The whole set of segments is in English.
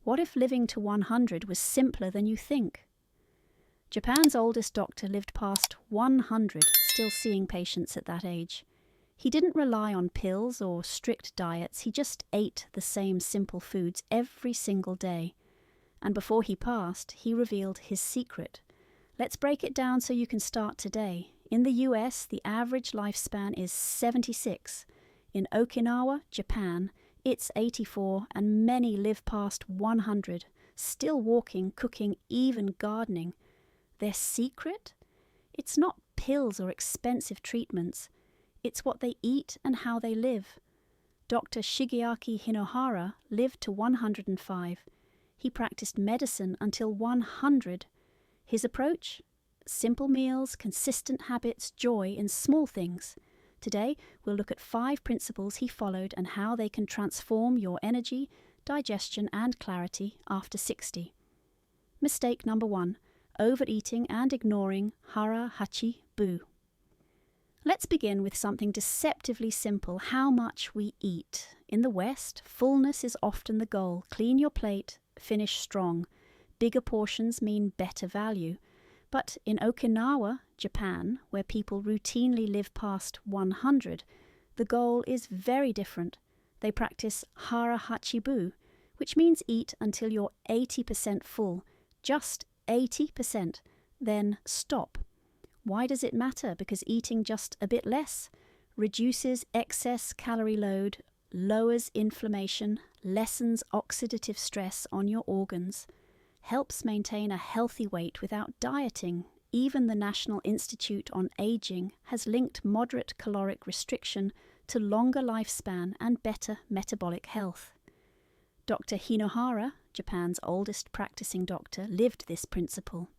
What if living to 100 was simpler than you think? Japan's oldest doctor lived past 100, still seeing patients at that age. He didn't rely on pills or strict diets, he just ate the same simple foods every single day. And before he passed, he revealed his secret. Let's break it down so you can start today. In the US, the average lifespan is 76. In Okinawa, Japan, it's 84, and many live past 100, still walking, cooking, even gardening. Their secret? It's not pills or expensive treatments. It's what they eat and how they live. Dr. Shigeaki Hinohara lived to 105. He practiced medicine until 100. His approach? Simple meals, consistent habits, joy in small things. Today, we'll look at 5 principles he followed and how they can transform your energy, digestion, and clarity after 60. Mistake number 1. Overeating and ignoring hara, hachi, bu. Let's begin with something deceptively simple: how much we eat. In the West, fullness is often the goal. Clean your plate, finish strong. Bigger portions mean better value. But in Okinawa, Japan, where people routinely live past 100, the goal is very different. They practice hara hachibu, which means eat until you're 80% full, just 80%, then stop. Why does it matter? Because eating just a bit less reduces excess calorie load, lowers inflammation, lessens oxidative stress on your organs, helps maintain a healthy weight without dieting. Even the National Institute on Aging has linked moderate caloric restriction to longer lifespan and better metabolic health. Dr. Hinohara, Japan's oldest practicing doctor, lived this principle.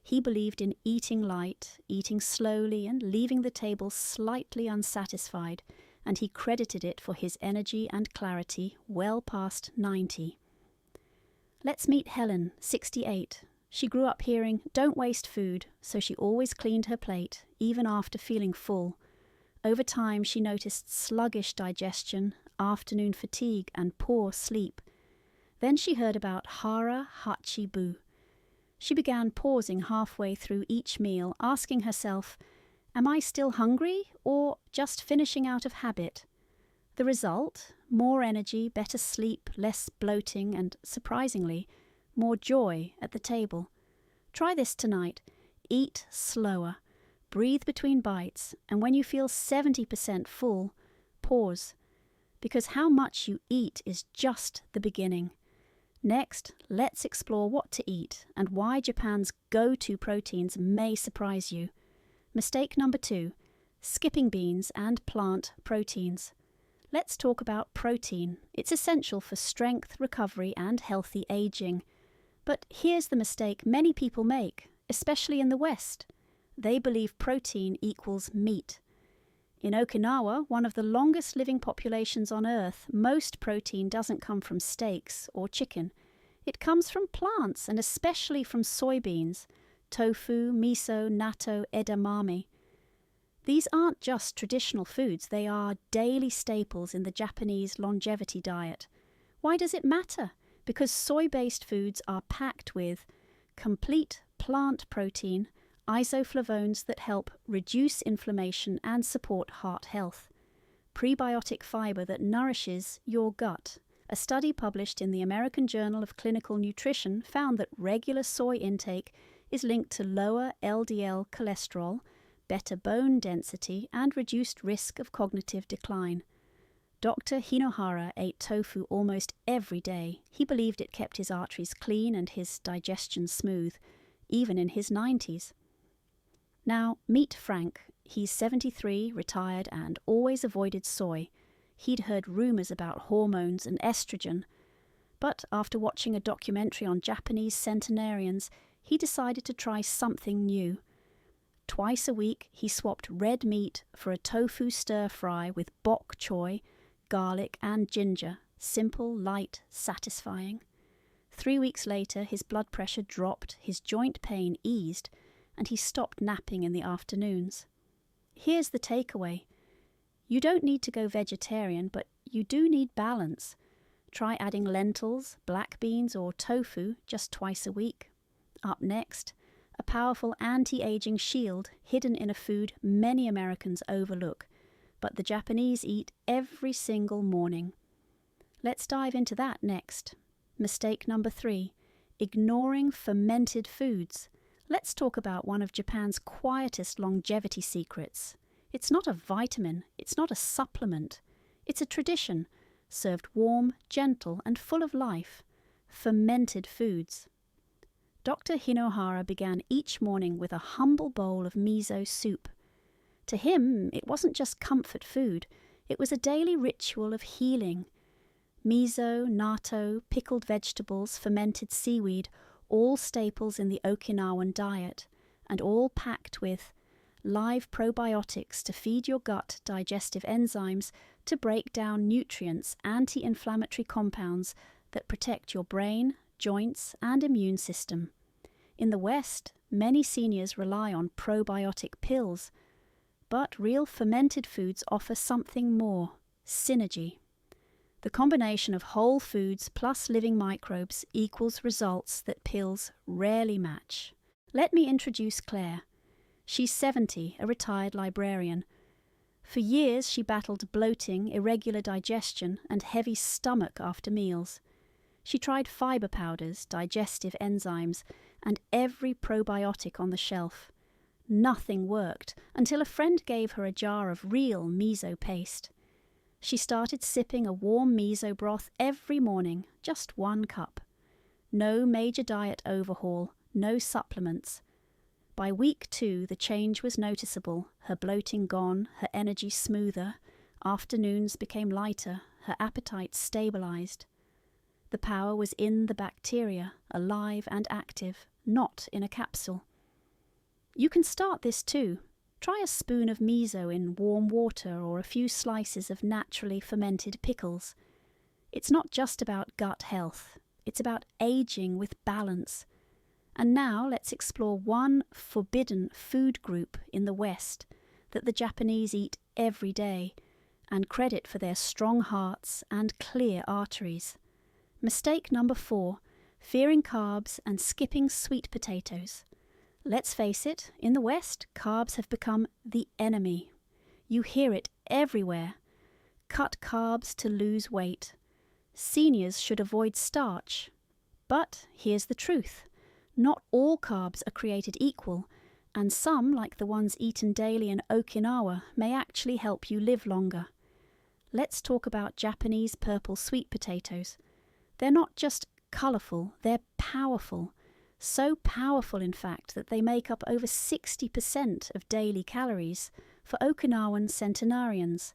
He believed in eating light, eating slowly, and leaving the table slightly unsatisfied, and he credited it for his energy and clarity well past 90. Let's meet Helen, 68. She grew up hearing, "Don't waste food," so she always cleaned her plate, even after feeling full. Over time, she noticed sluggish digestion, afternoon fatigue, and poor sleep. Then she heard about hara hachi bu. She began pausing halfway through each meal, asking herself, "Am I still hungry or just finishing out of habit?" The result? More energy, better sleep, less bloating, and, surprisingly, more joy at the table. Try this tonight. Eat slower. Breathe between bites, and when you feel 70% full, pause. Because how much you eat is just the beginning. Next, let's explore what to eat and why Japan's go-to proteins may surprise you. Mistake number 2, skipping beans and plant proteins. Let's talk about protein. It's essential for strength, recovery, and healthy aging. But here's the mistake many people make, especially in the West. They believe protein equals meat. In Okinawa, one of the longest living populations on Earth, most protein doesn't come from steaks or chicken. It comes from plants, and especially from soybeans, tofu, miso, natto, edamame. These aren't just traditional foods, they are daily staples in the Japanese longevity diet. Why does it matter? Because soy-based foods are packed with complete plant protein, isoflavones that help reduce inflammation and support heart health, prebiotic fiber that nourishes your gut. A study published in the American Journal of Clinical Nutrition found that regular soy intake is linked to lower LDL cholesterol, better bone density, and reduced risk of cognitive decline. Dr. Hinohara ate tofu almost every day. He believed it kept his arteries clean and his digestion smooth, even in his 90s. Now, meet Frank. He's 73, retired, and always avoided soy. He'd heard rumours about hormones and estrogen. But after watching a documentary on Japanese centenarians, he decided to try something new. Twice a week, he swapped red meat for a tofu stir-fry with bok choy, garlic, and ginger. Simple, light, satisfying. 3 weeks later, his blood pressure dropped, his joint pain eased, and he stopped napping in the afternoons. Here's the takeaway. You don't need to go vegetarian, but you do need balance. try adding lentils, black beans or tofu just twice a week. Up next, a powerful anti-aging shield hidden in a food many Americans overlook, but the Japanese eat every single morning. Let's dive into that next. Mistake number 3, ignoring fermented foods. Let's talk about one of Japan's quietest longevity secrets. It's not a vitamin, it's not a supplement. It's a tradition, served warm, gentle, and full of life. Fermented foods. Dr. Hinohara began each morning with a humble bowl of miso soup. To him, it wasn't just comfort food, it was a daily ritual of healing. Miso, natto, pickled vegetables, fermented seaweed, all staples in the Okinawan diet, and all packed with live probiotics to feed your gut digestive enzymes to break down nutrients, anti-inflammatory compounds that protect your brain, joints, and immune system. In the West, many seniors rely on probiotic pills, but real fermented foods offer something more: synergy. The combination of whole foods plus living microbes equals results that pills rarely match. Let me introduce Claire. She's 70, a retired librarian. For years she battled bloating, irregular digestion, and heavy stomach after meals. She tried fiber powders, digestive enzymes, and every probiotic on the shelf. Nothing worked until a friend gave her a jar of real miso paste. She started sipping a warm miso broth every morning, just 1 cup. No major diet overhaul, no supplements. By week 2, the change was noticeable, her bloating gone, her energy smoother, afternoons became lighter, her appetite stabilized. The power was in the bacteria, alive and active, not in a capsule. You can start this too. Try a spoon of miso in warm water or a few slices of naturally fermented pickles. It's not just about gut health, it's about aging with balance. And now let's explore one forbidden food group in the West that the Japanese eat every day and credit for their strong hearts and clear arteries. Mistake number 4, fearing carbs and skipping sweet potatoes. Let's face it, in the West, carbs have become the enemy. You hear it everywhere. Cut carbs to lose weight. Seniors should avoid starch. But here's the truth. Not all carbs are created equal, and some, like the ones eaten daily in Okinawa, may actually help you live longer. Let's talk about Japanese purple sweet potatoes. They're not just colourful, they're powerful. So powerful, in fact, that they make up over 60% of daily calories for Okinawan centenarians.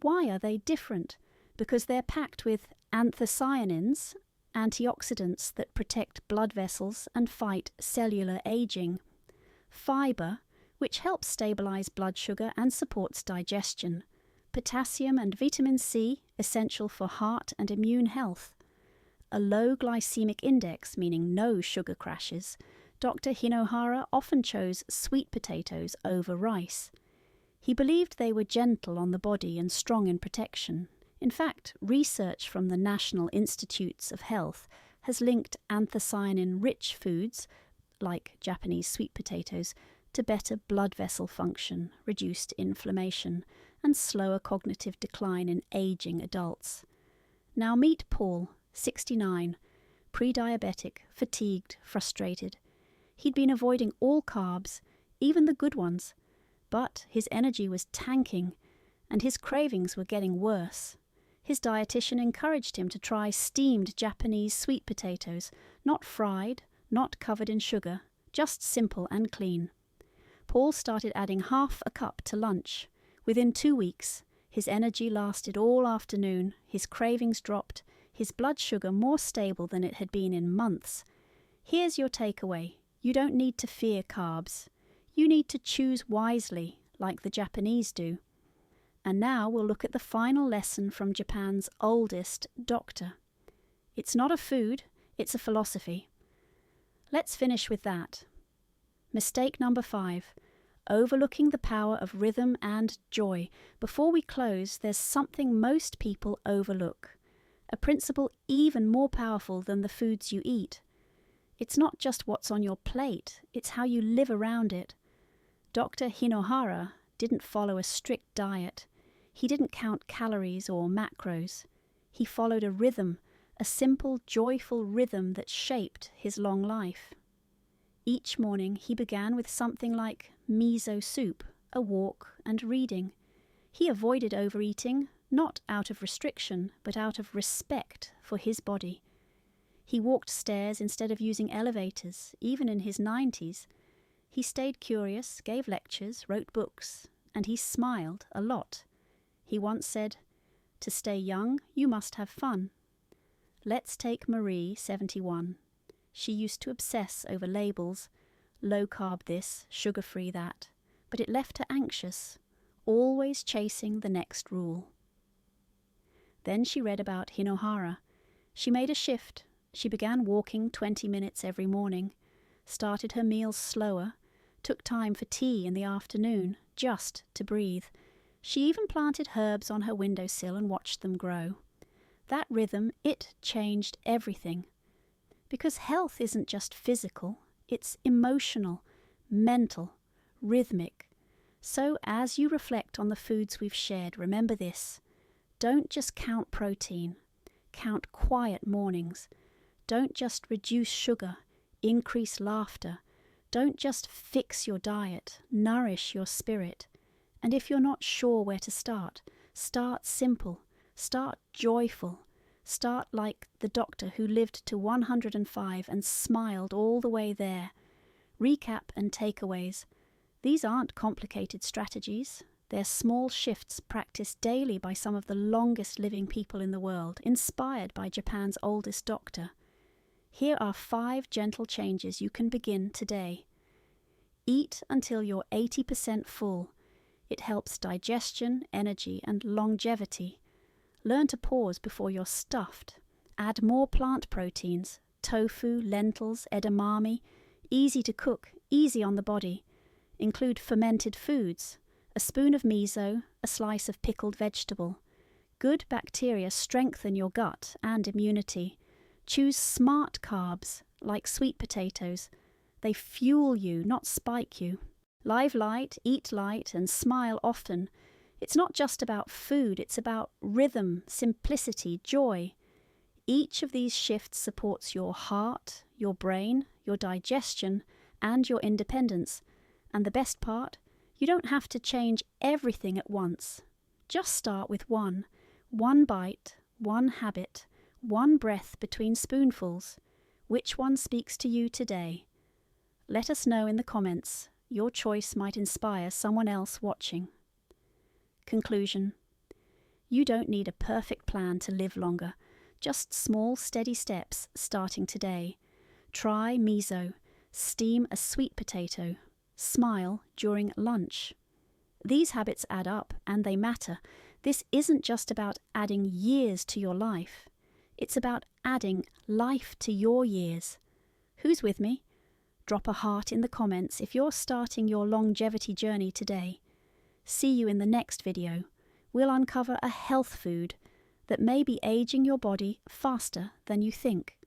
Why are they different? Because they're packed with anthocyanins, antioxidants that protect blood vessels and fight cellular aging, fibre, which helps stabilize blood sugar and supports digestion, potassium and vitamin C, essential for heart and immune health, a low glycemic index, meaning no sugar crashes. Dr. Hinohara often chose sweet potatoes over rice. He believed they were gentle on the body and strong in protection. In fact, research from the National Institutes of Health has linked anthocyanin-rich foods, like Japanese sweet potatoes, to better blood vessel function, reduced inflammation, and slower cognitive decline in aging adults. Now meet Paul, 69, pre-diabetic, fatigued, frustrated. He'd been avoiding all carbs, even the good ones, but his energy was tanking, and his cravings were getting worse. His dietitian encouraged him to try steamed Japanese sweet potatoes, not fried, not covered in sugar, just simple and clean. Paul started adding half a cup to lunch. Within 2 weeks, his energy lasted all afternoon, his cravings dropped, his blood sugar more stable than it had been in months. Here's your takeaway. You don't need to fear carbs. You need to choose wisely, like the Japanese do. And now we'll look at the final lesson from Japan's oldest doctor. It's not a food, it's a philosophy. Let's finish with that. Mistake number 5. Overlooking the power of rhythm and joy. Before we close, there's something most people overlook. a principle even more powerful than the foods you eat. It's not just what's on your plate, it's how you live around it. Dr. Hinohara didn't follow a strict diet. He didn't count calories or macros. He followed a rhythm, a simple, joyful rhythm that shaped his long life. Each morning he began with something like miso soup, a walk, and reading. He avoided overeating, not out of restriction, but out of respect for his body. He walked stairs instead of using elevators, even in his 90s. He stayed curious, gave lectures, wrote books, and he smiled a lot. He once said, "To stay young, you must have fun." Let's take Marie, 71. She used to obsess over labels, low-carb this, sugar-free that, but it left her anxious, always chasing the next rule. Then she read about Hinohara. She made a shift. She began walking 20 minutes every morning, started her meals slower, took time for tea in the afternoon, just to breathe. She even planted herbs on her windowsill and watched them grow. That rhythm, it changed everything. Because health isn't just physical, it's emotional, mental, rhythmic. So as you reflect on the foods we've shared, remember this. Don't just count protein. Count quiet mornings. Don't just reduce sugar, increase laughter. Don't just fix your diet, nourish your spirit. And if you're not sure where to start simple, start joyful. Start like the doctor who lived to 105 and smiled all the way there. Recap and takeaways. These aren't complicated strategies. They're small shifts practiced daily by some of the longest living people in the world, inspired by Japan's oldest doctor. Here are 5 gentle changes you can begin today. Eat until you're 80% full. It helps digestion, energy, and longevity. Learn to pause before you're stuffed. Add more plant proteins, tofu, lentils, edamame, easy to cook, easy on the body. Include fermented foods, a spoon of miso, a slice of pickled vegetable. Good bacteria strengthen your gut and immunity. Choose smart carbs, like sweet potatoes. They fuel you, not spike you. Live light, eat light, and smile often. It's not just about food, it's about rhythm, simplicity, joy. Each of these shifts supports your heart, your brain, your digestion, and your independence. And the best part, you don't have to change everything at once. Just start with one bite, one habit, one breath between spoonfuls. Which one speaks to you today? Let us know in the comments. Your choice might inspire someone else watching. Conclusion. You don't need a perfect plan to live longer, just small, steady steps starting today. Try miso, steam a sweet potato, smile during lunch. These habits add up and they matter. This isn't just about adding years to your life. It's about adding life to your years. Who's with me? Drop a heart in the comments if you're starting your longevity journey today. See you in the next video. We'll uncover a health food that may be aging your body faster than you think.